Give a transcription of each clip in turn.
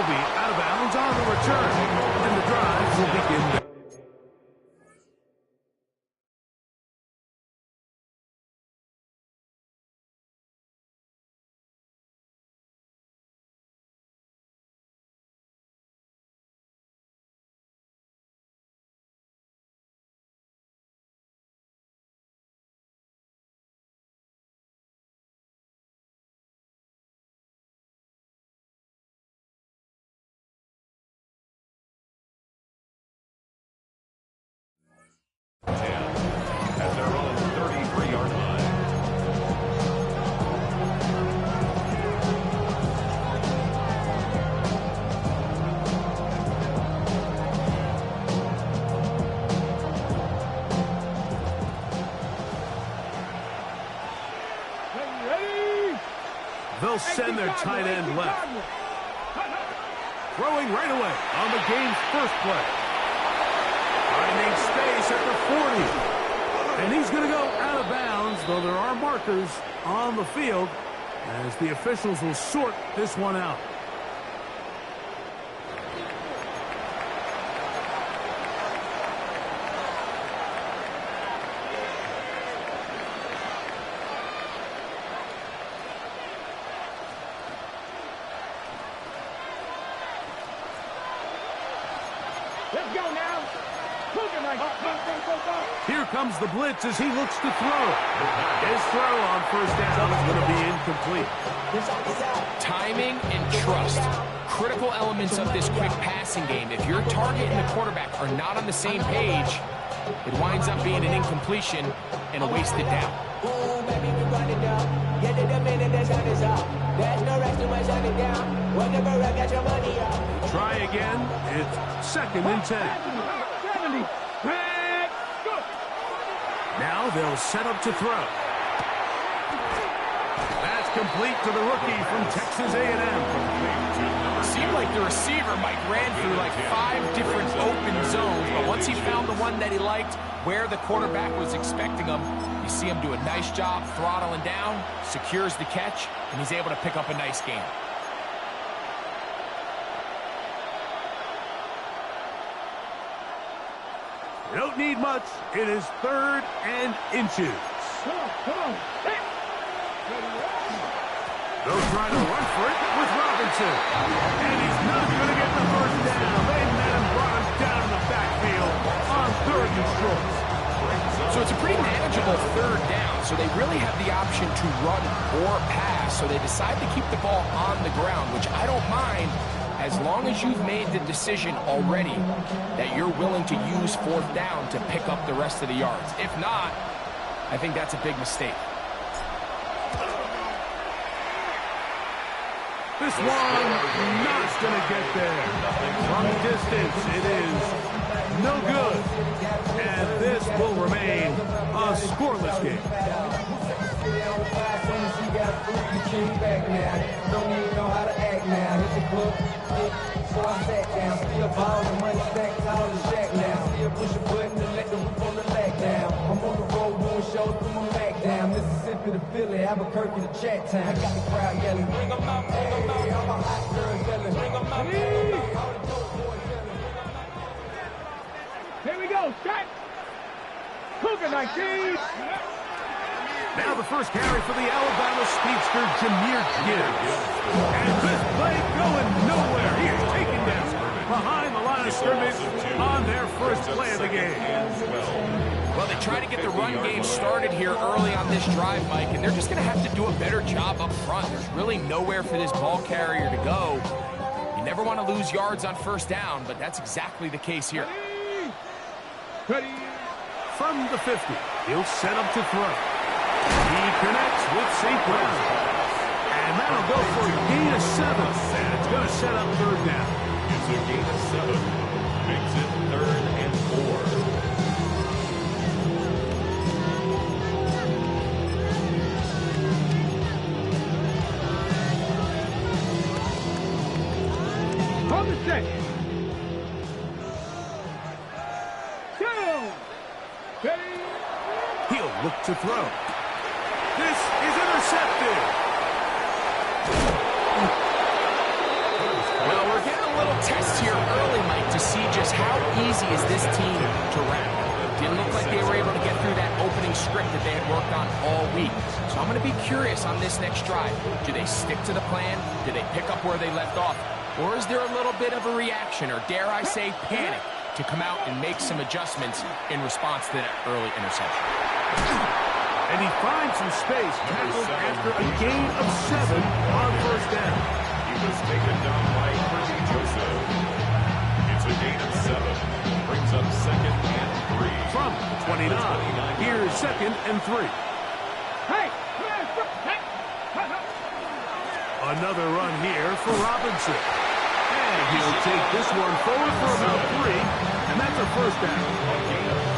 be out of bounds on the return. And the drive will begin. At their own 33-yard line. They'll send their tight end left. Throwing right away on the game's first play. Finding space at the 40. And he's going to go out of bounds, though there are markers on the field as the officials will sort this one out. Let's go now. Here comes the blitz as he looks to throw. His throw on first down is going to be incomplete. Timing and trust. Critical elements of this quick passing game. If your target and the quarterback are not on the same page, it winds up being an incompletion and a wasted down. Try again. It's 2nd and 10. Now they'll set up to throw. That's complete to the rookie from Texas A&M. Seemed like the receiver, Mike, ran through like 5 different open zones, but once he found the one that he liked, where the quarterback was expecting him, you see him do a nice job throttling down, secures the catch, and he's able to pick up a nice gain. You don't need much. It is 3rd and inches. Come on. Hey. They'll try to run for it with Robinson. And he's not going to get the first down. They met him, brought him down in the backfield on 3rd and short. So it's a pretty manageable 3rd down, so they really have the option to run or pass, so they decide to keep the ball on the ground, which I don't mind, as long as you've made the decision already that you're willing to use 4th down to pick up the rest of the yards. If not, I think that's a big mistake. This one not going to get there. From distance, it is no good. And this will remain a scoreless game. So I sat down, still ballin', money stacked tall as Shaq now. Still push a button and let the whip on the leg down. I'm on the road doing shows, put my back down. Mississippi to Philly, Albuquerque to Chat-Town. I got the crowd yelling, bring 'em out, hey, all my hot girls yelling, bring 'em out, hey, all the dope boys yelling. Here we go, shot. Cougar 19. Now the first carry for the Alabama speedster, Jahmyr Gibbs. And this play going nowhere. He is taken down behind the line of scrimmage on their first play of the game. Well, they try to get the run game started here early on this drive, Mike, and they're just going to have to do a better job up front. There's really nowhere for this ball carrier to go. You never want to lose yards on first down, but that's exactly the case here. Ready. From the 50, he'll set up to throw. He connects with St. Brown. And that'll go for a gain of 7. And it's going to set up 3rd down. It's a gain of 7. Makes it 3rd and 4. On the set. 2. Ready. He'll look to throw. This is intercepted. Well, we're getting little test here early, Mike, to see just how easy is this team to wrap. Didn't look like they were able to get through that opening script that they had worked on all week. So I'm going to be curious on this next drive. Do they stick to the plan? Do they pick up where they left off? Or is there a little bit of a reaction, or dare I say panic, to come out and make some adjustments in response to that early interception? And he finds some space, tackled after a gain of 7 on first down. He was taken down by Percy Joseph. It's a gain of 7. Brings up 2nd and 3. From the 29, here's 2nd and 3. Hey! Another run here for Robinson. And he'll take this one forward for about 3, and that's a first down.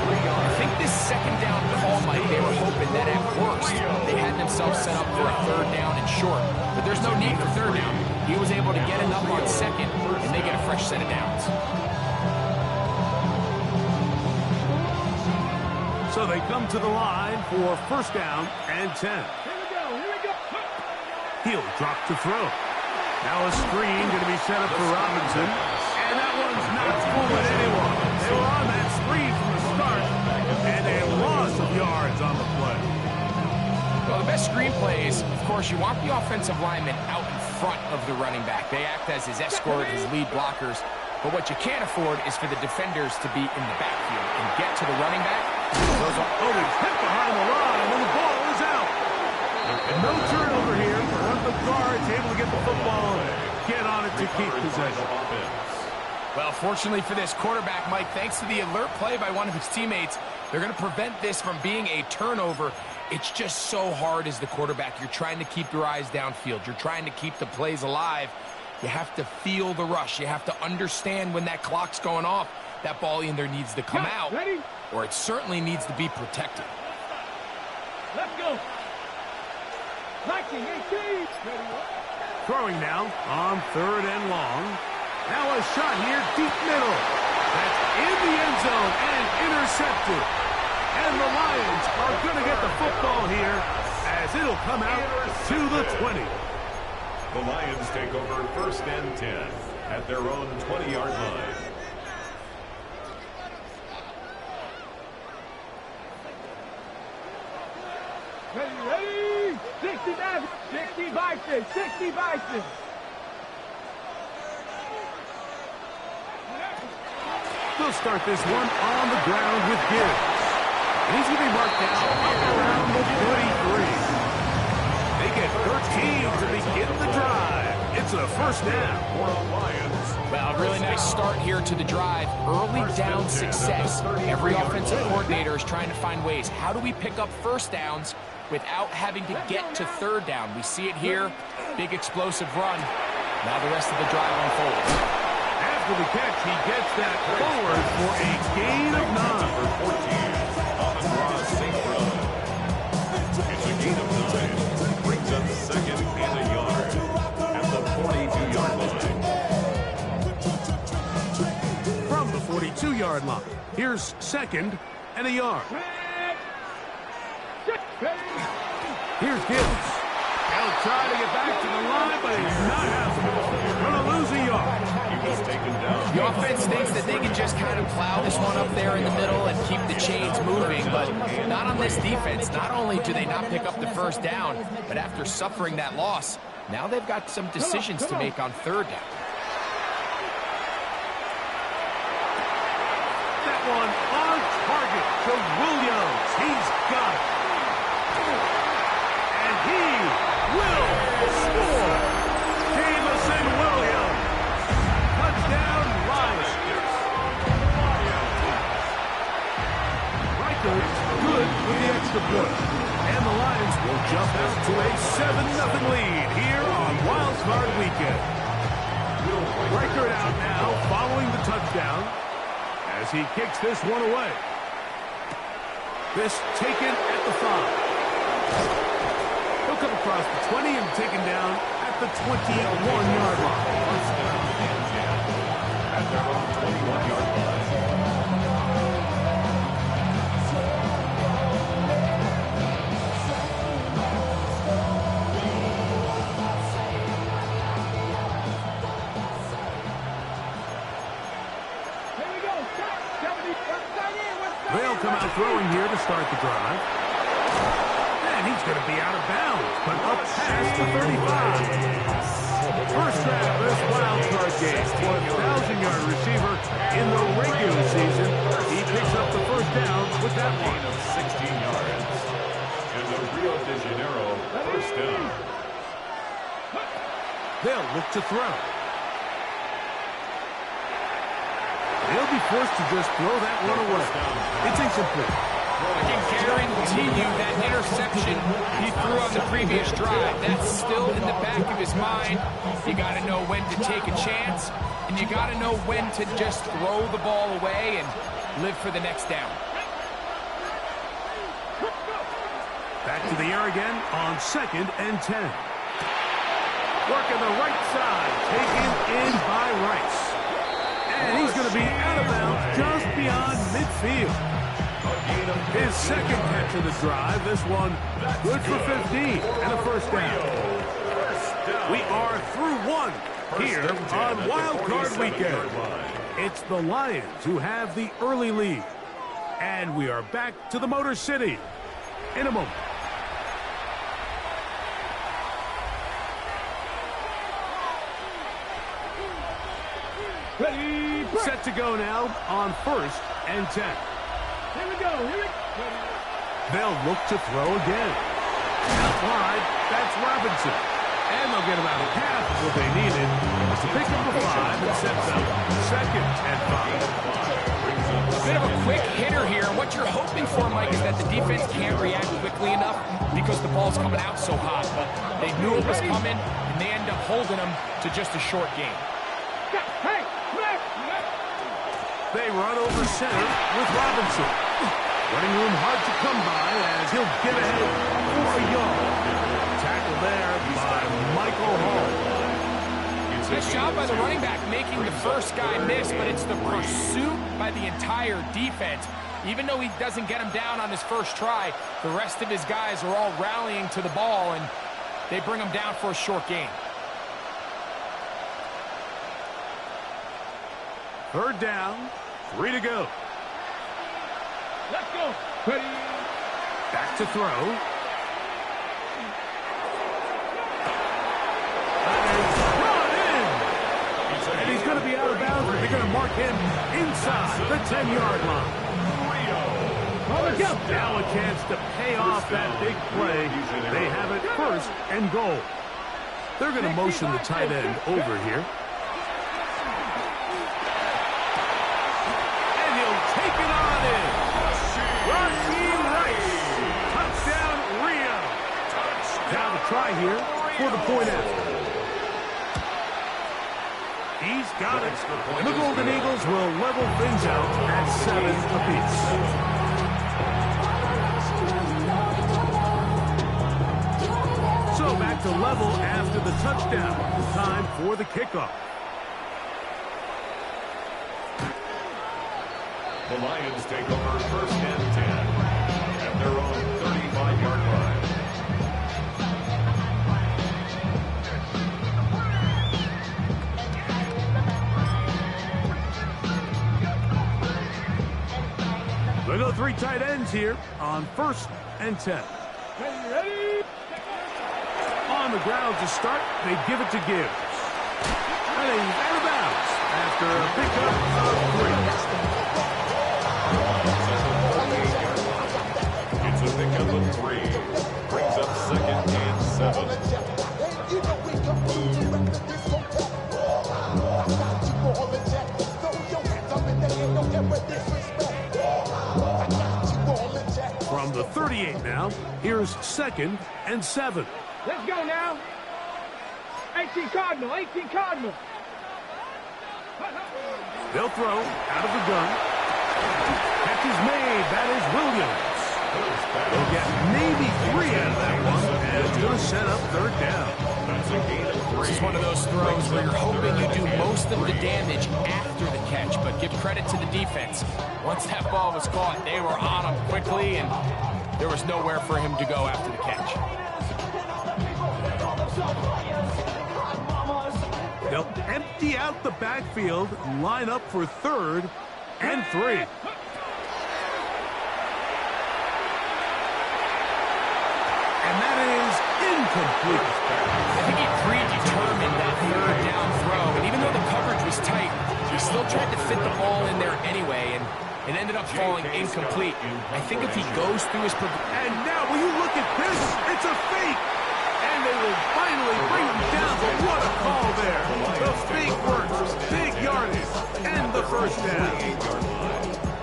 I think this second down call, Mike, they were hoping that at worst they had themselves set up for a third down and short. But there's no need for third down. He was able to get enough on second, and they get a fresh set of downs. So they come to the line for first down and 10. Here we go, here we go. He'll drop to throw. Now a screen going to be set up for Robinson. And that one's not fooling anyone. They were on that screen from the start, and a loss of yards on the play. Well, the best screen plays, of course, you want the offensive lineman out in front of the running back. They act as his escort, his lead blockers. But what you can't afford is for the defenders to be in the backfield and get to the running back. Oh, he's hit behind the line, and the ball is out. And no turnover here for one of the guards able to get the football and get on it to keep possession. Well, fortunately for this quarterback, Mike, thanks to the alert play by one of his teammates, they're going to prevent this from being a turnover. It's just so hard as the quarterback. You're trying to keep your eyes downfield. You're trying to keep the plays alive. You have to feel the rush. You have to understand when that clock's going off. That ball either needs to come out, or it certainly needs to be protected. Let's go. 19, 18. Throwing now on 3rd and long. Now a shot here, deep middle. That's in the end zone and intercepted. And the Lions are going to get the football here as it'll come out to the 20. The Lions take over 1st and 10 at their own 20-yard line. Ready? 60 Bison, 60 Bison, 60 Bison. They'll start this one on the ground with Gibbs. And he's going to be marked down up around the 33. They get 13 to begin the drive. It's a first down. Well, a really nice start here to the drive. Early down success. Every offensive coordinator is trying to find ways. How do we pick up first downs without having to get to third down? We see it here. Big explosive run. Now the rest of the drive unfolds. After the catch, he gets that forward for a gain of 9. It's a gain of 9. Brings up 2nd and a yard at the 42-yard line. From the 42-yard line, here's 2nd and a yard. Here's Gibbs. He'll try to get back to the line, but he's not happening. Going to lose a yard. He was taken down. The offense thinks that they can just kind of plow this one up there in the middle and keep the chains moving, but not on this defense. Not only do they not pick up the first down, but after suffering that loss, now they've got some decisions to make on third down. That one on target to Williams. He's got it. And he will score. Jamison Williams. Touchdown, Lions. Reichert good with the extra point. And the Lions will jump out to a 7-0 lead here on Wild Card Weekend. Reichert out now following the touchdown as he kicks this one away. This taken at the 5. He'll come across the 20 and taken down at the 21-yard line. At their own 21-yard line. now throwing here to start the drive. And he's going to be out of bounds, but up past the 35. First half of this wild card game, 1,000-yard receiver in the regular season. He picks up the first down with that one. Of 16 yards. And the Rio de Janeiro first down. They'll look to throw. They'll be forced to just throw that one away. It's incomplete. I can guarantee you that interception he threw on the previous drive, that's still in the back of his mind. You got to know when to take a chance, and you got to know when to just throw the ball away and live for the next down. Back to the air again on 2nd and 10. Working the right side, taken in by Rice. And he's going to be out of bounds just beyond midfield. His second catch of the drive. This one good for 15 and a first down. We are through one here on Wild Card Weekend. It's the Lions who have the early lead. And we are back to the Motor City in a moment. Ready, Set to go now on 1st and 10. Here we go. They'll look to throw again. Out wide, that's Robinson. And they'll get about half of what they needed to pick up the 5 and sets up 2nd and 5. A bit of a quick hitter here. What you're hoping for, Mike, is that the defense can't react quickly enough because the ball's coming out so hot. But they knew it was coming, and they end up holding them to just a short game. Hey, They run over center with Robinson. Running room hard to come by as he'll get ahead for a yard. Tackle there by Michael Hall. Nice job by the running back making the first guy miss, but it's the pursuit by the entire defense. Even though he doesn't get him down on his first try, the rest of his guys are all rallying to the ball, and they bring him down for a short gain. 3rd down, 3 to go. let's go. Ready. Back to throw. And he's going to be out of bounds. They're going to mark him inside the 10-yard line. Now a chance to pay off that big play. They have it 1st and goal. They're going to motion the tight end over here. And he'll take it on in. Raheem Rice. Touchdown, Rio. Now the try here for the point after. He's got it. And the Golden Eagles will level things out at 7 apiece. So back to level after the touchdown. Time for the kickoff. The Lions take over 1st and 10 at their own 35-yard line. They go 3 tight ends here on 1st and 10. Ready. On the ground to start, they give it to Gibbs. And he's out of bounds after a pickup of 3. It's a pickup of 3. Brings up 2nd and 7. From the 38 now, here's 2nd and 7. Let's go now. 18 Cardinal. They'll throw out of the gun. Catch is made. That is Williams. They'll get maybe 3 out of that one. And it's going to set up 3rd down. That's a gain of 3. This is one of those throws where you're hoping you do most of the damage after the catch, but give credit to the defense. Once that ball was caught, they were on him quickly, and there was nowhere for him to go after the catch. They'll empty out the backfield, line up for 3rd and 3. incomplete. I think he predetermined that third down throw, and even though the coverage was tight, he still tried to fit the ball in there anyway, and it ended up falling incomplete. I think if he goes through his... And now, will you look at this? It's a fake! And they will finally bring him down, but what a call there. The fake works, big yardage, and the first down.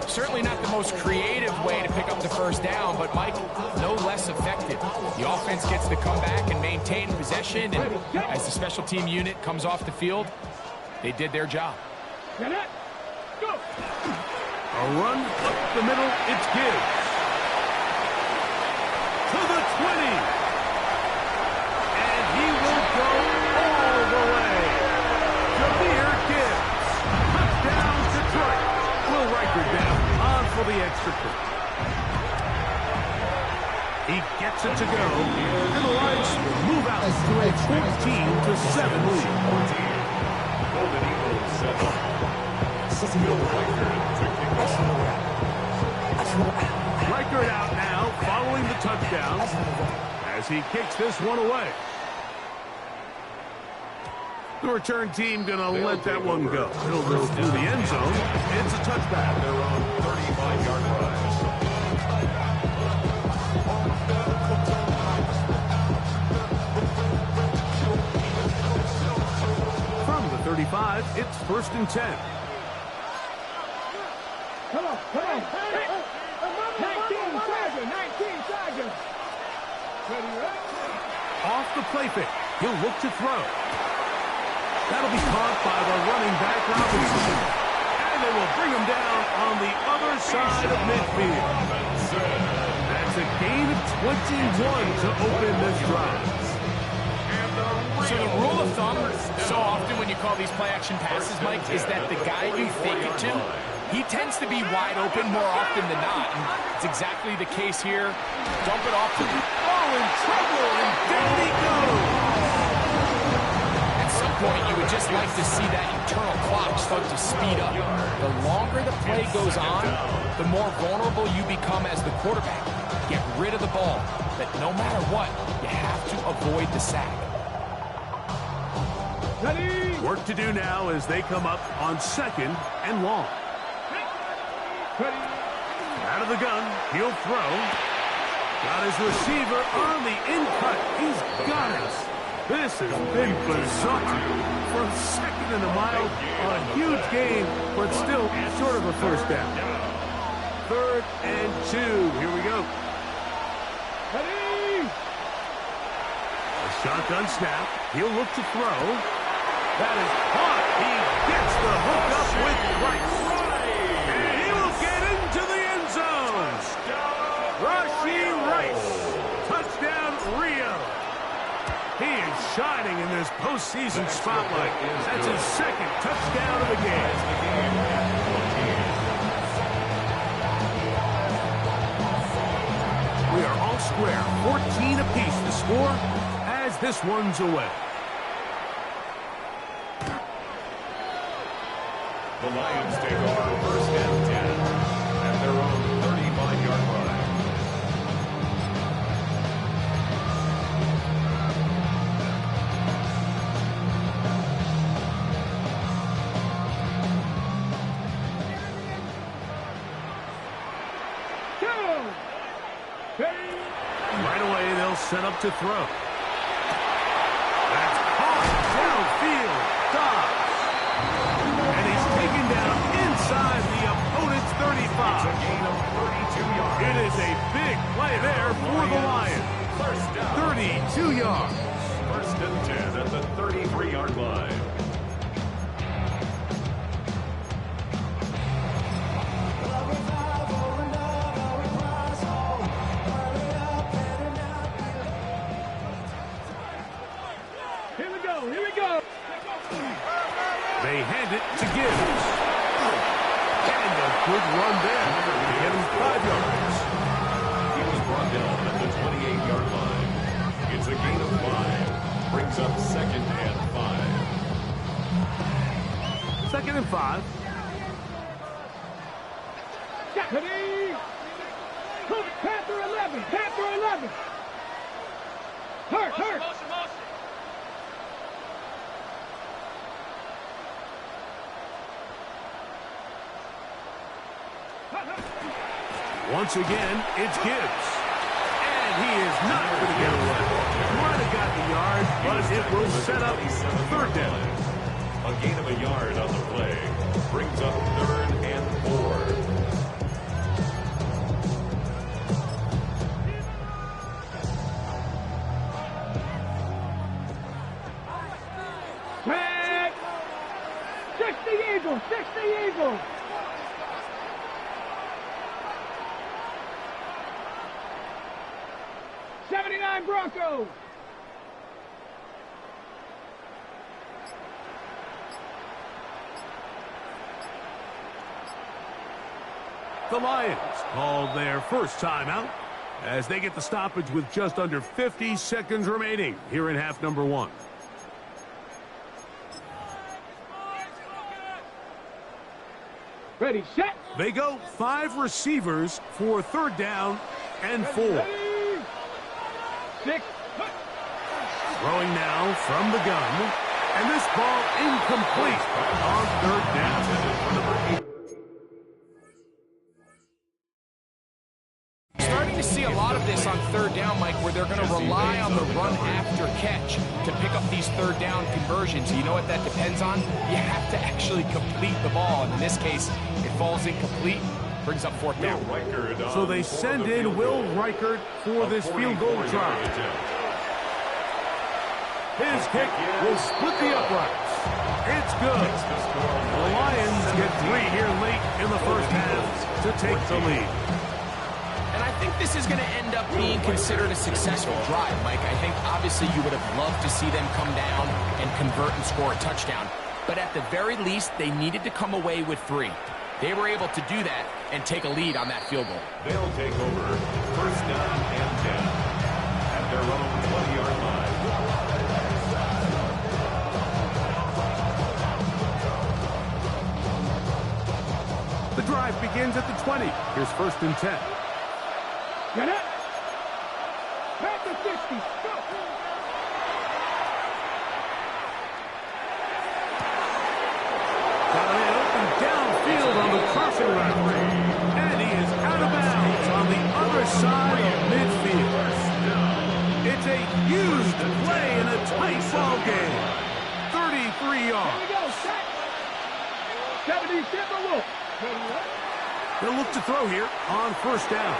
Certainly not the most creative way to pick up the first down, but Mike, no less effective. The offense gets to come back and maintain possession, and as the special team unit comes off the field, they did their job. Go. A run up the middle, it's Gibbs. To the 20. And he will go all the way. Jahmyr Gibbs. Touchdown, Detroit. Will Reichard down on for the extra point. He gets it to go. And the Lions move out to a 14-7 lead. Golden Eagles set up. Will Reichard to kick off. Reichard out now, following the touchdown, as he kicks this one away. The return team going to let that one go. It'll go through the end zone. It's a touchback. Their own 35-yard line. From the 35, it's 1st and 10. Come on. 19 Tiger. Ready, right? Off the play fake. He'll look to throw. That'll be caught by the running back, Robinson. And they will bring him down on the other side of midfield. That's a gain of 21 to open this drive. So the rule of thumb, so often when you call these play-action passes, Mike, is that the guy you fake it to, he tends to be wide open more often than not. And it's exactly the case here. Dump it off to the... Oh, in trouble, and down he goes. At some point, you would just like to see that internal clock start to speed up. The longer the play goes on, the more vulnerable you become as the quarterback. Get rid of the ball. But no matter what, you have to avoid the sack. Ready. Work to do now as they come up on 2nd and long. Ready. Out of the gun, he'll throw. Got his receiver on the in-cut. He's got it. This has been bizarre. From 2nd and a mile on a huge gain, but still short of a first down. 3rd and 2. Here we go. Ready. A shotgun snap. He'll look to throw. That is caught. He gets the hook up with Rice. And he will get into the end zone. Rashee Rice. Touchdown, Rio. He is shining in this postseason spotlight. That's his 2nd touchdown of the game. We are all square. 14 apiece to score as this one's away. The Lions take over 1st and 10 at their own 35-yard line. Right away, they'll set up to throw. That's caught downfield. Dobbs. And he's taken down inside the opponent's 35. It's a gain of 32 yards. It is a big play there for the Lions. First down. 32 yards. 1st and 10 at the 33-yard line. Here we go. They hand it to Gibbs. And a good run there. They get him 5 yards. He was brought down at the 28-yard line. It's a gain of 5. Brings up 2nd and 5. 2nd and 5. Ready. Panther 11. Hurt. Once again, it's Gibbs. And he is not going to get away. Might have got the yard, but it will set up third down. A gain of a yard on the play. Brings up 3rd and 4. Tag. 60 Eagles. 60 Eagles. Broncos. The Lions called their first timeout as they get the stoppage with just under 50 seconds remaining here in half number 1. Ready, set. They go 5 receivers for 3rd down and 4. Ready. 6. Throwing now from the gun. And this ball incomplete on 3rd down. Starting to see a lot of this on 3rd down, Mike, where they're going to rely on the run after catch to pick up these 3rd down conversions. You know what that depends on? You have to actually complete the ball. And in this case, it falls incomplete. Brings up 4th down. So they send in Will Reichert for this field goal try. His kick will split the uprights. It's good. The Lions get 3 here late in the first half to take the lead. And I think this is going to end up being considered a successful drive, Mike. I think obviously you would have loved to see them come down and convert and score a touchdown. But at the very least, they needed to come away with 3. They were able to do that and take a lead on that field goal. They'll take over 1st down and 10 at their own 20-yard line. The drive begins at the 20. Here's 1st and 10. Get it. Back to 60. Go. Downfield on the crossing route. And he is out of bounds on the other side of midfield. It's a huge play in a tight ball game. 33 yards. Here we go. Set. 70 Timberwolf. They'll look to throw here on 1st down.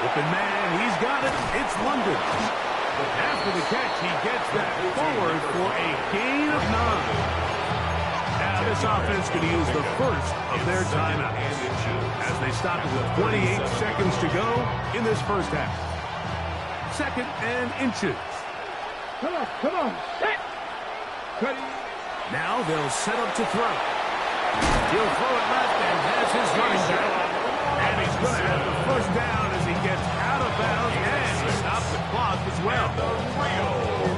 Open man, he's got it. It's London. After the catch, he gets that forward for a gain of 9. Now this offense going to use the first of their timeouts as they stop it with 28 seconds to go in this first half. 2nd and inches. Come on. Set. Ready. Now they'll set up to throw. He'll throw it left and has his running back. And he's going to have the 1st down as he gets out of bounds and stops the clock as well.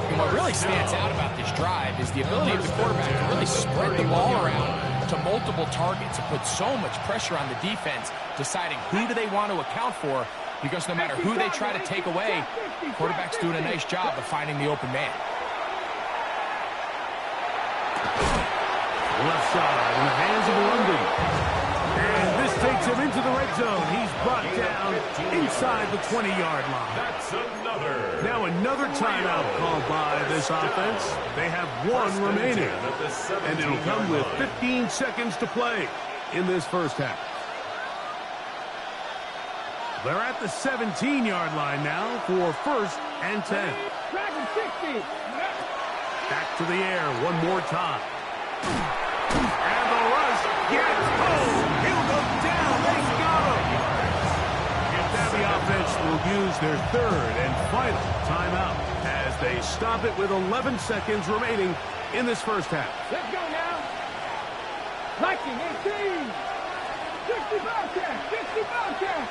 And what really stands out about this drive is the ability of the quarterback to really spread the ball around to multiple targets and put so much pressure on the defense, deciding who do they want to account for, because no matter who they try to take away, the quarterback's doing a nice job of finding the open man. Left side in the hands of London. And this takes him into the red zone. He's brought down inside the 20-yard line. That's another. Now another timeout called by this offense. They have 1 remaining. And it'll come with 15 seconds to play in this first half. They're at the 17-yard line now for 1st and 10. Dragon 60. Back to the air one more time. And the rush gets home. He'll go down. They got him. Now the offense will use their 3rd and final timeout as they stop it with 11 seconds remaining in this first half. Let's go now. Lightning 18. 60 Bobcat. 60 Bobcat.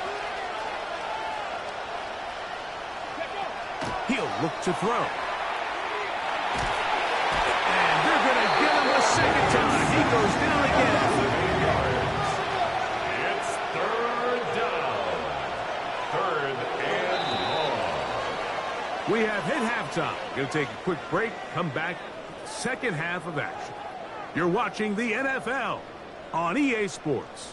He'll look to throw. And they're going to get him a second time. He goes down again. It's 3rd down. 3rd and long. We have hit halftime. Going to take a quick break, come back, second half of action. You're watching the NFL on EA Sports.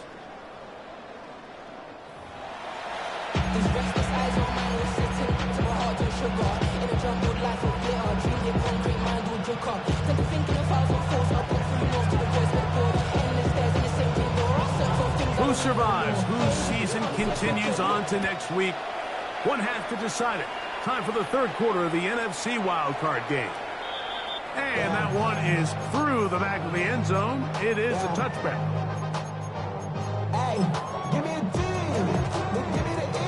Who survives? Whose season continues on to next week? One half to decide it. Time for the third quarter of the NFC wildcard game. And that one is through the back of the end zone. It is a touchback. Hey, give me a D. Give me the E.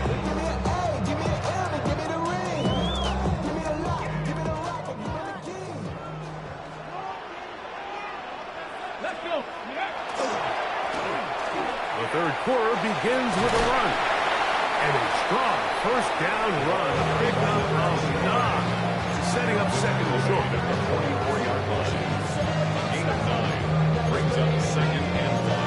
Give me an A. Give me an M. And give me the ring. Give me the lock. Give me the rock. And give me the key. Let's go. The third quarter begins with a run. And a strong first down run. Pick up of 9. Setting up second and short. At the 44-yard line. Gain of 9. Brings up second and 1.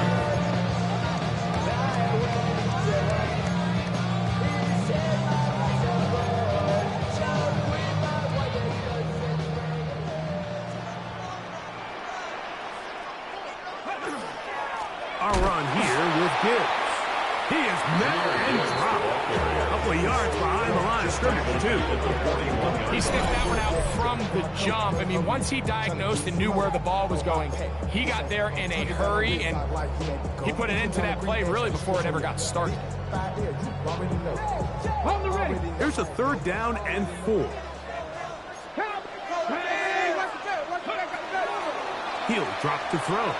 Our run here with Gibbs. He is met and dropped. A couple of yards behind the line of scrimmage, too. He sniffed that one out from the jump. I mean, once he diagnosed and knew where the ball was going, he got there in a hurry, and he put it into that play really before it ever got started. On the ready. Here's a third down and 4. He'll drop to throw.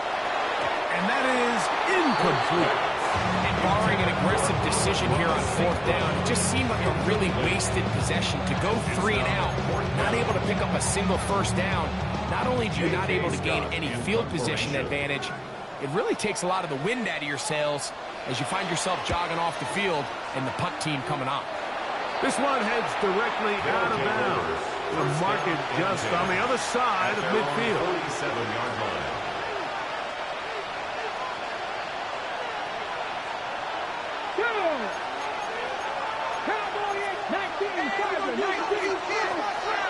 And that is incomplete. And barring an aggressive decision here on fourth down, it just seemed like a really wasted possession to go 3 and out, not able to pick up a single first down. Not only do you not able to gain any field position advantage, it really takes a lot of the wind out of your sails as you find yourself jogging off the field and the punt team coming on. This one heads directly out of bounds. The market just on the other side of midfield. 47-yard line.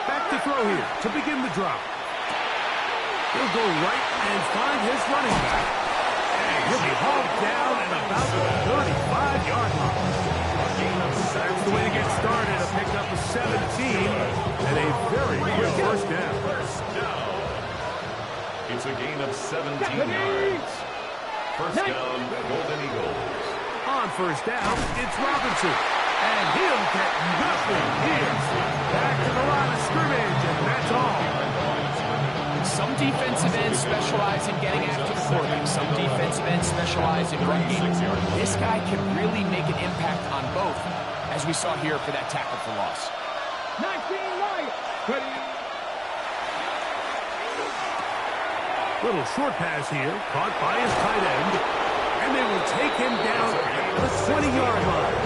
Back to throw here to begin the drop. He'll go right and find his running back. And he'll be hauled down at about the 35-yard line. That's the way to get started. A pick up of 17 and a very quick first down. It's a gain of 17 yards. First down, Golden Eagles. On first down, it's Robinson. And he'll get nothing here. Back to the line of scrimmage, and that's all. Some defensive ends specialize in getting after the quarterback. Some defensive ends specialize in run game. This guy can really make an impact on both, as we saw here for that tackle for loss. 19 right. Little short pass here, caught by his tight end. And they will take him down at the 20-yard line.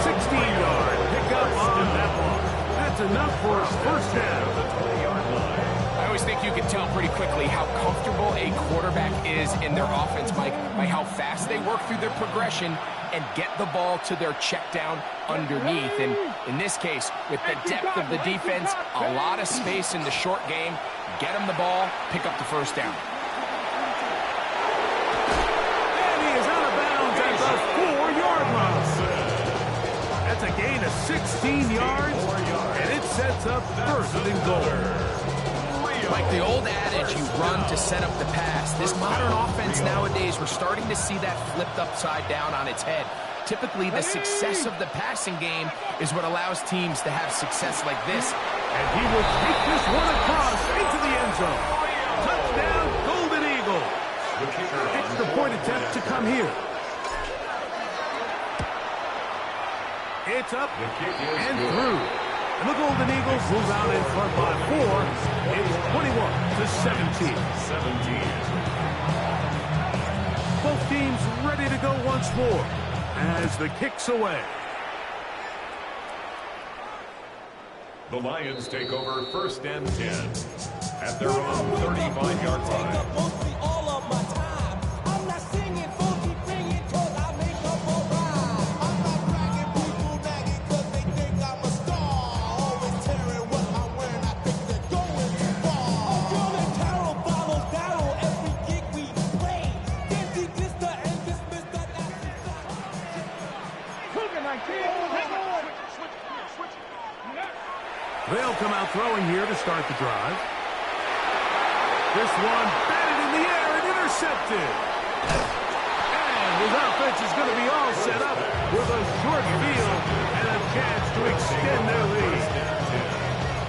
16-yard pickup on that one. That's enough for a first down. I always think you can tell pretty quickly how comfortable a quarterback is in their offense, Mike, by how fast they work through their progression and get the ball to their check down underneath. And in this case, with the depth of the defense, a lot of space in the short game, get them the ball, pick up the first down. And he is out of bounds at the 4-yard line. That's a gain of 16 yards, and it sets up first and goal. Like the old adage, you run to set up the pass. This modern offense nowadays, we're starting to see that flipped upside down on its head. Typically, the success of the passing game is what allows teams to have success like this. And he will take this one across into the end zone. Touchdown, Golden Eagles. Extra point attempt to come here. It's up and through. And the Golden Eagles move out in front by 4. It's 21-17. Both teams ready to go once more as the kick's away. The Lions take over first and 10 at their own 35-yard line. throwing here to start the drive. This one batted in the air and intercepted. And his offense is going to be all set up with a short field and a chance to extend their lead.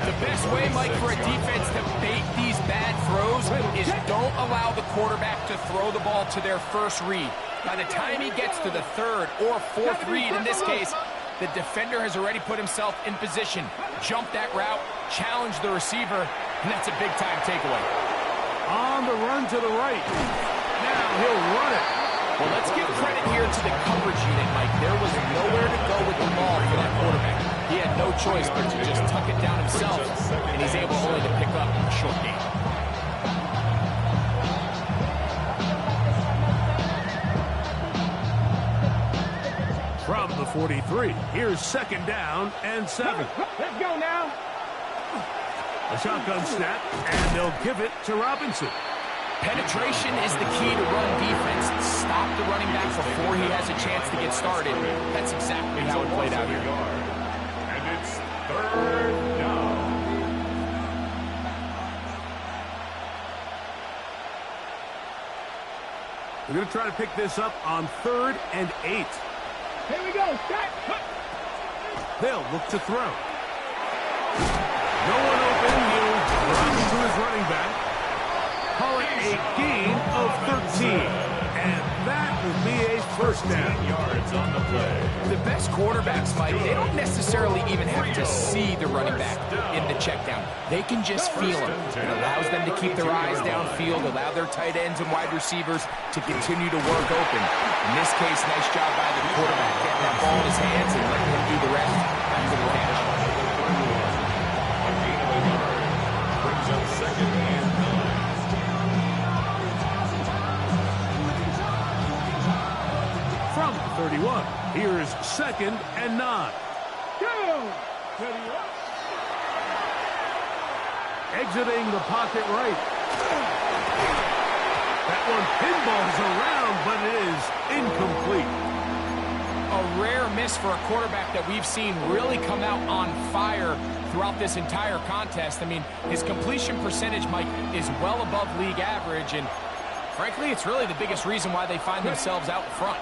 The best way, Mike, for a defense to bait these bad throws is don't allow the quarterback to throw the ball to their first read. By the time he gets to the third or fourth read, in this case, the defender has already put himself in position, jumped that route, challenged the receiver, and that's a big-time takeaway. On the run to the right. Now he'll run it. Well, let's give credit here to the coverage unit, Mike. There was nowhere to go with the ball for that quarterback. He had no choice but to just tuck it down himself, and he's able only to pick up a short gain. From the 43, here's 2nd down and 7. Let's go now. A shotgun snap, and they'll give it to Robinson. Penetration is the key to run defense. Stop the running back before he has a chance to get started. That's exactly how it played out here. And it's 3rd down. We're going to try to pick this up on 3rd and 8. Here we go. Set. They'll look to throw. No one open. He'll drop to his running back. Call it a gain of 13. And that will be a 1st down. Yards on the play. The best quarterbacks, Mike, they don't necessarily even have to see the running back in the check down. They can just feel him. It allows them to keep their eyes downfield, allow their tight ends and wide receivers to continue to work open. In this case, nice job by the quarterback getting that ball in his hands and letting him do the rest after the catch. A gain of a yard brings up 2nd and 9. From the 31, here's 2nd and 9. Go. Exiting the pocket right. That one pinballs around, but it is incomplete. A rare miss for a quarterback that we've seen really come out on fire throughout this entire contest. I mean, his completion percentage, Mike, is well above league average, and frankly, it's really the biggest reason why they find themselves out in front.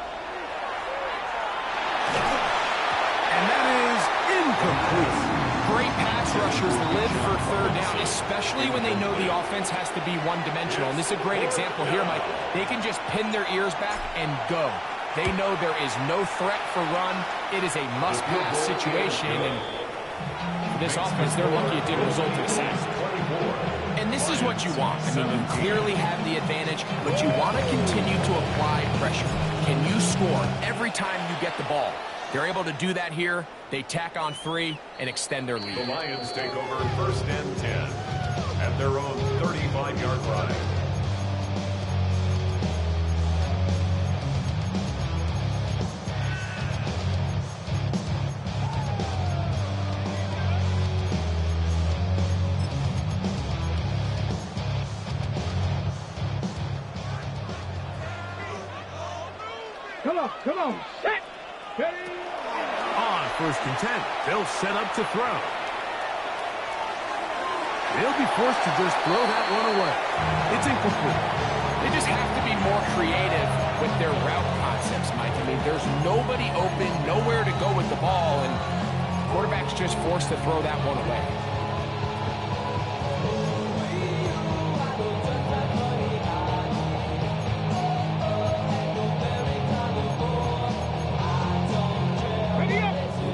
And that is incomplete. Great pass rushers live for 3rd down, especially when they know the offense has to be one-dimensional. And this is a great example here, Mike. They can just pin their ears back and go. They know there is no threat for run. It is a must-pass situation, and for this offense, they're lucky it didn't result in a sack. And this is what you want. I mean, you clearly have the advantage, but you want to continue to apply pressure. Can you score every time you get the ball? They're able to do that here. They tack on 3 and extend their lead. The Lions take over 1st and 10 at their own 35-yard line. Come on. Set. On 1st and 10, they'll set up to throw. They'll be forced to just throw that one away. It's incomplete. They just have to be more creative with their route concepts, Mike. I mean, there's nobody open, nowhere to go with the ball, and quarterback's just forced to throw that one away.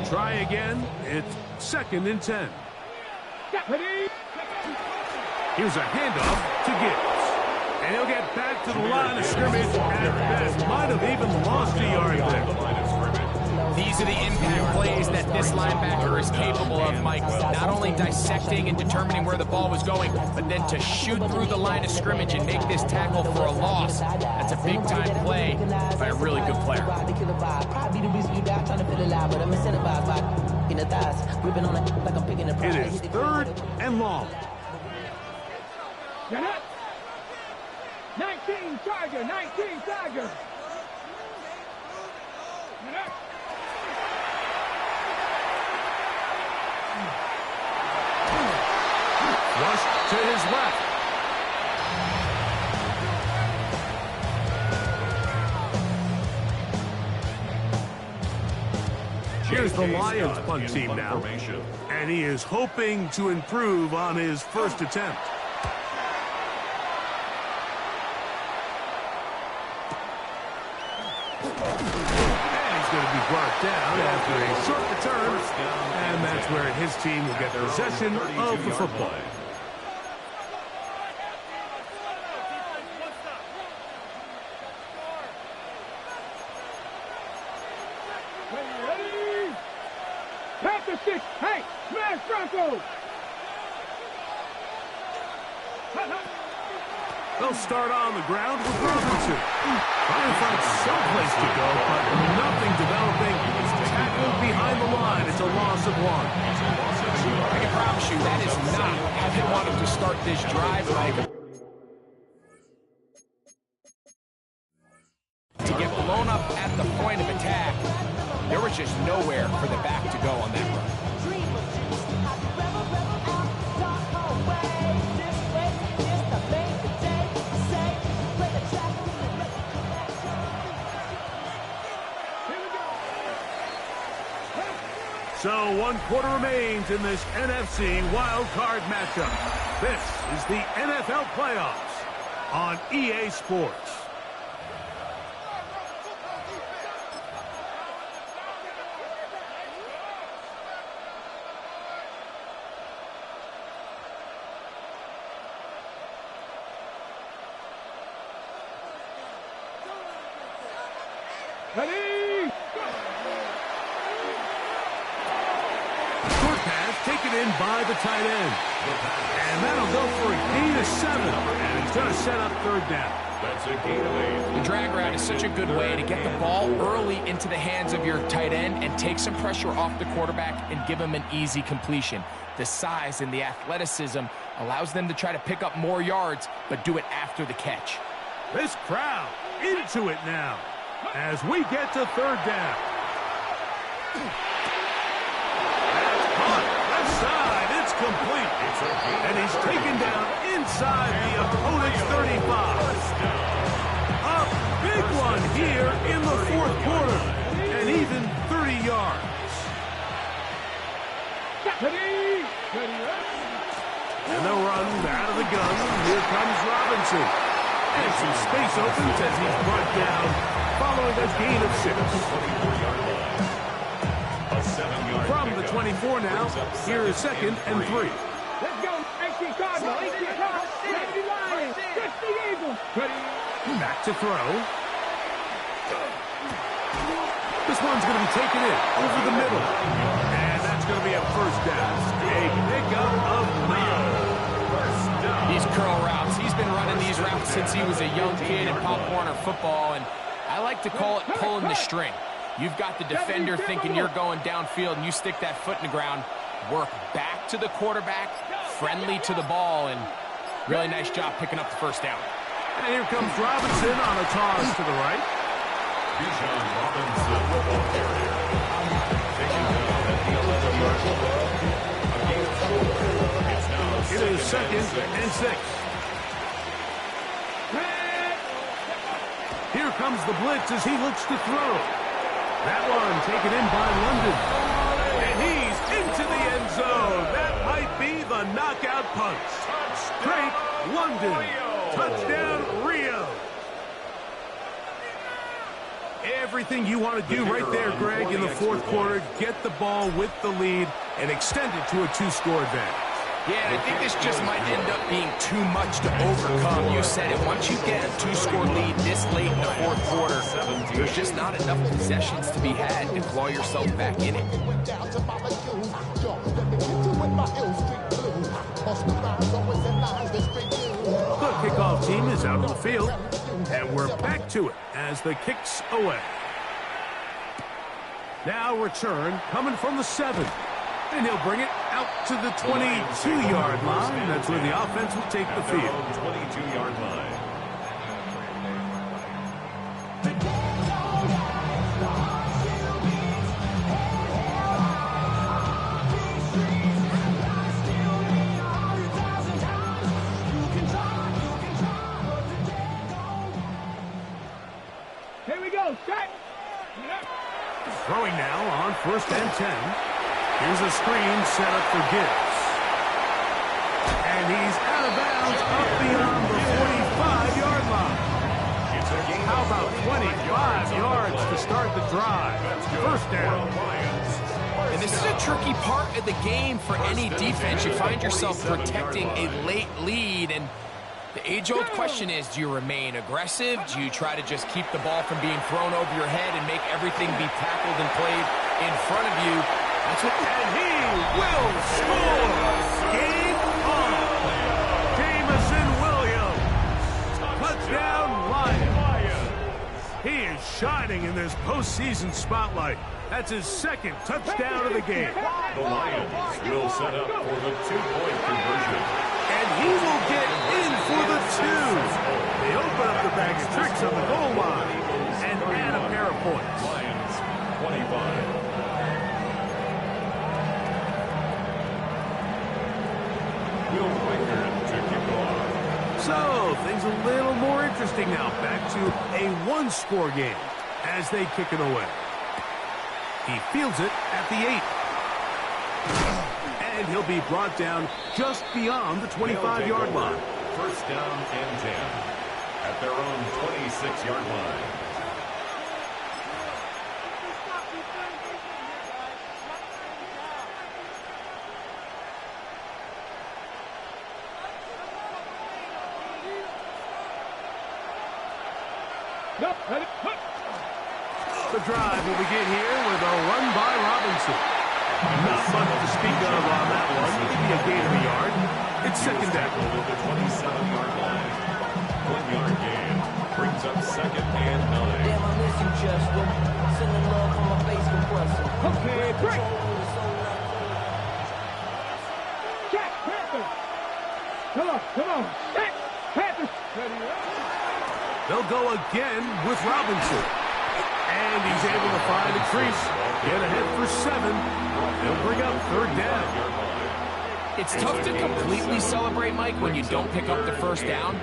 Try again. It's 2nd and 10. Here's a handoff to Gibbs. And he'll get back to the line of scrimmage at best. Might have even lost a yard there. These are the impact plays that this linebacker is capable of, Mike. Not only dissecting and determining where the ball was going, but then to shoot through the line of scrimmage and make this tackle for a loss. That's a big-time play by a really good player. It is 3rd and long. 19 Tiger. Rushed to his left. Here's the Lions punt team now. And he is hoping to improve on his first attempt. And he's going to be brought down after a short return. And that's where his team will get possession of the football. Panther 6, hey, smash Bronco! They'll start on the ground with Robinson. Trying to find someplace to go, but nothing developing. Tackled behind the line. It's a loss of 1. I can promise you that is not how they wanted to start this drive, Mike. To get blown up at the point of attack, there was just nowhere for the back to go on that run. So 1 quarter remains in this NFC wildcard matchup. This is the NFL playoffs on EA Sports. Ready? Short pass taken in by the tight end. And that'll go for a gain of 7. And it's going to set up 3rd down. That's a gain of 8. The drag route is such a good way to get the ball early into the hands of your tight end and take some pressure off the quarterback and give him an easy completion. The size and the athleticism allows them to try to pick up more yards, but do it after the catch. This crowd into it now as we get to 3rd down. That's caught. Left side. It's complete. And he's taken down inside the opponent's 35. A big one here in the 4th quarter. And even 30 yards. Ready? And they'll run out of the gun. Here comes Robinson. And some space opens as he's brought down following a gain of 6. From the 24 now, here is 2nd and 3. Let's go, AC Cardinal, AC Cardinal, Lady Lions, catch the Eagles. Ready? Back to throw. This one's going to be taken in over the middle. And that's going to be a 1st down. A pickup of 9. These curl routes, he's been running these routes since he was a young kid in Pop Warner football, and I like to call it pulling the string. You've got the defender thinking you're going downfield, and you stick that foot in the ground, work back to the quarterback, friendly to the ball, and really nice job picking up the 1st down. And here comes Robinson on a toss to the right. Bijan Robinson, football carrier. Taking down at the 11-yard line. A gain of 4. It's now It is 2nd and 6. Here comes the blitz as he looks to throw. That one taken in by London. And he's into the end zone. That might be the knockout punch. Drake London. Touchdown, Rio. Everything you want to do right there, Greg, in the 4th quarter. Get the ball with the lead and extend it to a 2-score advantage. Yeah, and I think this just might end up being too much to overcome. You said it. Once you get a 2-score lead this late in the 4th quarter, there's just not enough possessions to be had to claw yourself back in it. The kickoff team is out on the field, and we're back to it as the kick's away. Now return coming from the 7. And he'll bring it out to the 22-yard line. That's where the offense will take the field. 22-yard line. Throwing now on 1st and 10. Here's a screen set up for Gibbs. And he's out of bounds up beyond the 45-yard line. How about 25 yards to start the drive? 1st down. And this is a tricky part of the game for any defense. You find yourself protecting a late lead, and the age-old question is, do you remain aggressive? Do you try to just keep the ball from being thrown over your head and make everything be tackled and played in front of you? That's what... And he will score! Game on! Jameson Williams! Touchdown, Lions! He is shining in this postseason spotlight. That's his 2nd touchdown of the game. The Lions will set up for the 2-point conversion. And he will get in for the 2. They open up the bag of tricks on the goal line and add a pair of points. Lions 25. Will Reichard to kick off. So, things a little more interesting now. Back to a 1-score game as they kick it away. He fields it at the 8. And he'll be brought down just beyond the 25-yard line. 1st down and 10 at their own 26-yard line. The drive will begin here with a run by Robinson. Not much to speak of on that one. Maybe a gain of a yard. It's 2nd down. Over the 27-yard line. 1-yard gain brings up 2nd and 9. Damn, I miss you, Chester. Sending love from my face compressor. Okay, break. Jack Panther. Come on. Jack Panther. They'll go again with Robinson. And he's able to find a crease. Get ahead for 7. They'll bring up 3rd down. It's tough to completely celebrate, Mike, when you don't pick up the 1st down,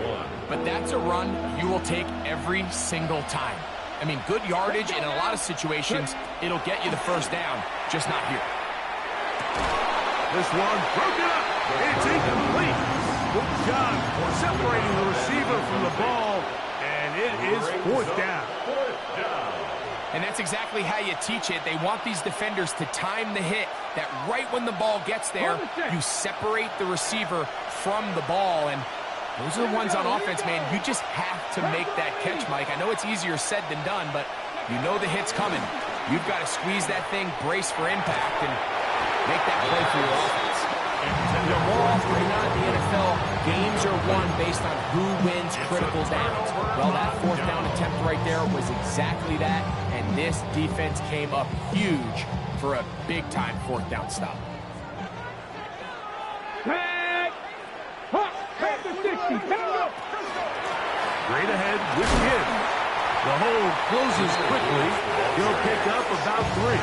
but that's a run you will take every single time. I mean, good yardage in a lot of situations, it'll get you the 1st down, just not here. This one broken up. It's incomplete. Good job separating the receiver from the ball, and it is 4th down. And that's exactly how you teach it. They want these defenders to time the hit, that right when the ball gets there, you separate the receiver from the ball. And those are the ones on offense, man. You just have to make that catch, Mike. I know it's easier said than done, but you know the hit's coming. You've got to squeeze that thing, brace for impact, and make that play for your offense. You know, more often than not in the NFL, games are won based on who wins critical downs. Well, that 4th down attempt right there was exactly that, and this defense came up huge for a big-time 4th down stop. Tag. Panther 60. Go. Straight ahead with Gibbs. The hole closes quickly. He'll pick up about 3.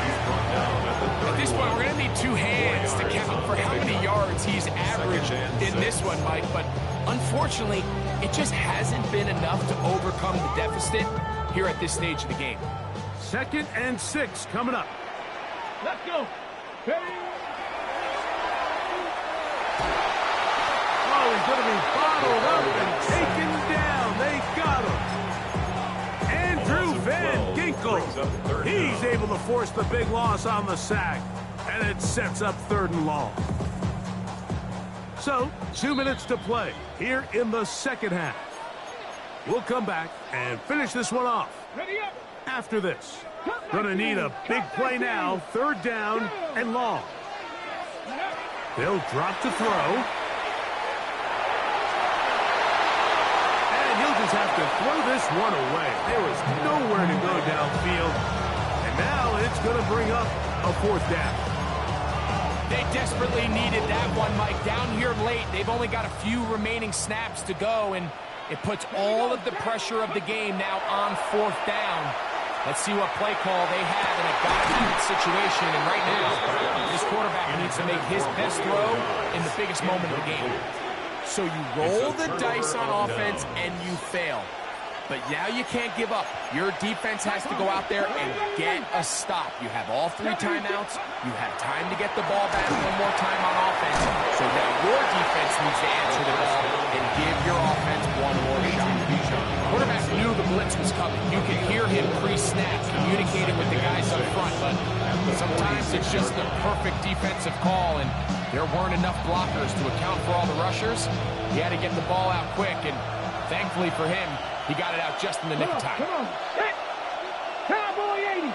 At this point, we're going to need 2 hands to count for how many yards he's averaged in this one, Mike. But unfortunately, it just hasn't been enough to overcome the deficit here at this stage of the game. 2nd and 6 coming up. Let's go. Ready? Oh, he's going to be bottled up and taken down. They got him. Andrew Van Ginkel. He's able to force the big loss on the sack. And it sets up 3rd and long. So, 2 minutes to play here in the 2nd half. We'll come back and finish this one off Ready up. after this. Gonna need a big play now. 3rd down and long. They'll drop to throw. He'll just have to throw this one away. There was nowhere to go downfield. And now it's going to bring up a 4th down. They desperately needed that one, Mike. Down here late, they've only got a few remaining snaps to go, and it puts all of the pressure of the game now on 4th down. Let's see what play call they have in a got-to-beat situation. And right now, this quarterback needs to make his best throw in the biggest moment of the game. So you roll the dice on offense and you fail. But now you can't give up. Your defense has to go out there and get a stop. You have all 3 timeouts. You have time to get the ball back one more time on offense. So now your defense needs to answer the ball and give your offense one more shot. Quarterback knew the blitz was coming. You could hear him pre-snap communicating with the guys up front, but sometimes it's just the perfect defensive call, and there weren't enough blockers to account for all the rushers. He had to get the ball out quick, and thankfully for him, he got it out just in the nick of time. Come on. Set. Cowboy 80.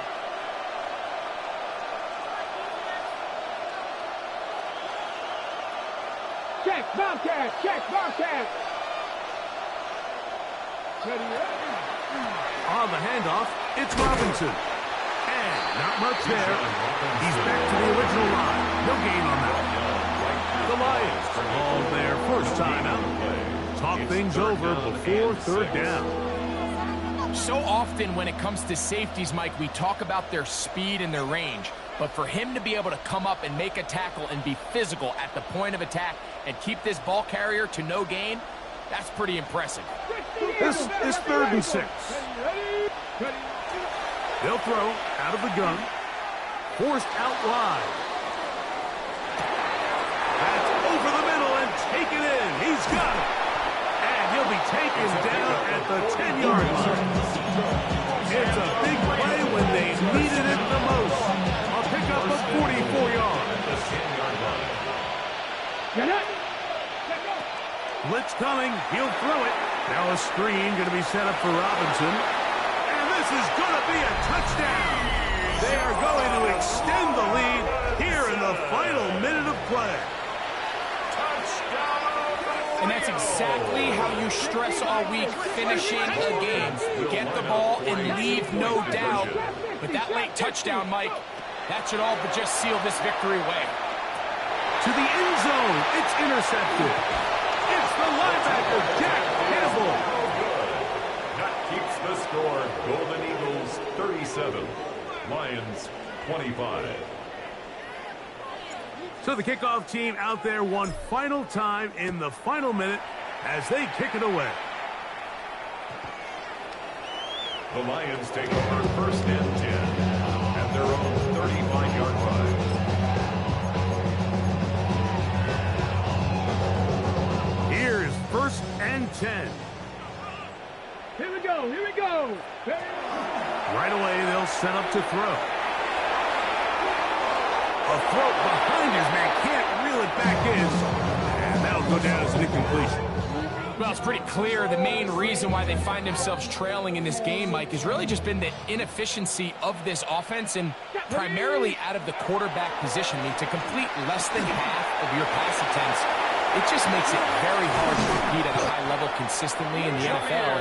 Check, Bobcat. Check, Bobcat. Ready, ready. On the handoff, it's Robinson. And not much there. He's back to the original line. No gain on that. The Lions call their first timeout. Talk things over before third down. So often when it comes to safeties, Mike, we talk about their speed and their range. But for him to be able to come up and make a tackle and be physical at the point of attack and keep this ball carrier to no gain, that's pretty impressive. This is 3rd and 6. They'll throw out of the gun. Forced out wide. That's over the middle and taken in. He's got it. And he'll be taken down at the 10-yard line. It's a big play when they needed it the most. A pickup of 44 yards. Get it. Blitz coming. He'll throw it. Now a screen going to be set up for Robinson. And this is going to be a touchdown. They are going to extend the lead here in the final minute of play. And that's exactly how you stress all week, finishing a game. Get the ball and leave no doubt. But that late touchdown, Mike, that should all but just seal this victory away. To the end zone. It's intercepted. It's the linebacker, Jack Campbell. That keeps the score. Golden Eagles 37, Lions 25. So the kickoff team out there one final time in the final minute as they kick it away. The Lions take over 1st and 10 at their own 35-yard line. Here's 1st and 10. Here we go. Here we go. Right away, they'll set up to throw. A throw behind his man, can't reel it back in. And that'll go down as an incompletion. Well, it's pretty clear the main reason why they find themselves trailing in this game, Mike, has really just been the inefficiency of this offense and primarily out of the quarterback position. I mean, to complete less than half of your pass attempts, it just makes it very hard to compete at a high level consistently in the NFL.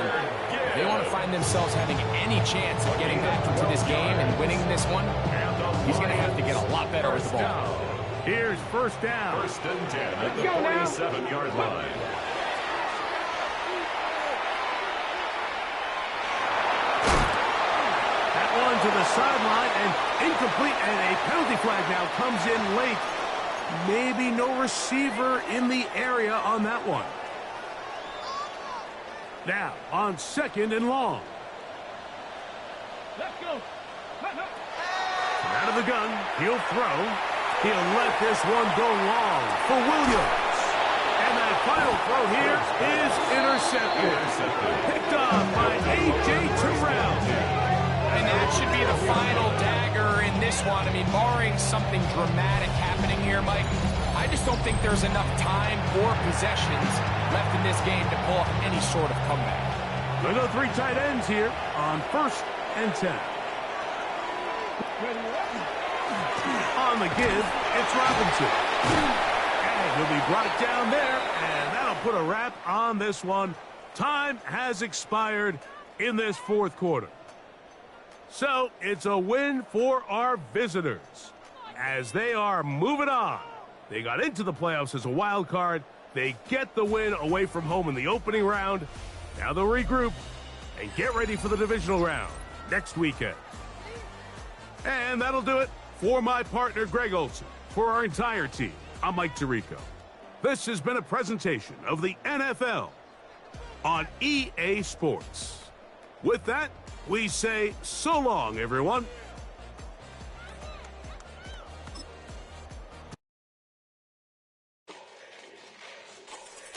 And if they want to find themselves having any chance of getting back into this game and winning this one, he's going to have to get a lot better with the ball. Here's 1st down. 1st and 10 at the 47-yard line. That one to the sideline and incomplete, and a penalty flag now comes in late. Maybe no receiver in the area on that one. Now on 2nd and long. Let's go. Out of the gun, he'll throw. He'll let this one go long for Williams. And that final throw here is intercepted. Picked off by A.J. Terrell. And that should be the final dagger in this one. I mean, barring something dramatic happening here, Mike, I just don't think there's enough time or possessions left in this game to pull off any sort of comeback. They'll go 3 tight ends here on 1st and 10. On the give, it's Robinson. And he'll be brought down there, and that'll put a wrap on this one. Time has expired in this 4th quarter. So it's a win for our visitors as they are moving on. They got into the playoffs as a wild card. They get the win away from home in the opening round. Now they'll regroup and get ready for the divisional round next weekend. And that'll do it for my partner, Greg Olson. For our entire team, I'm Mike Tirico. This has been a presentation of the NFL on EA Sports. With that, we say so long, everyone.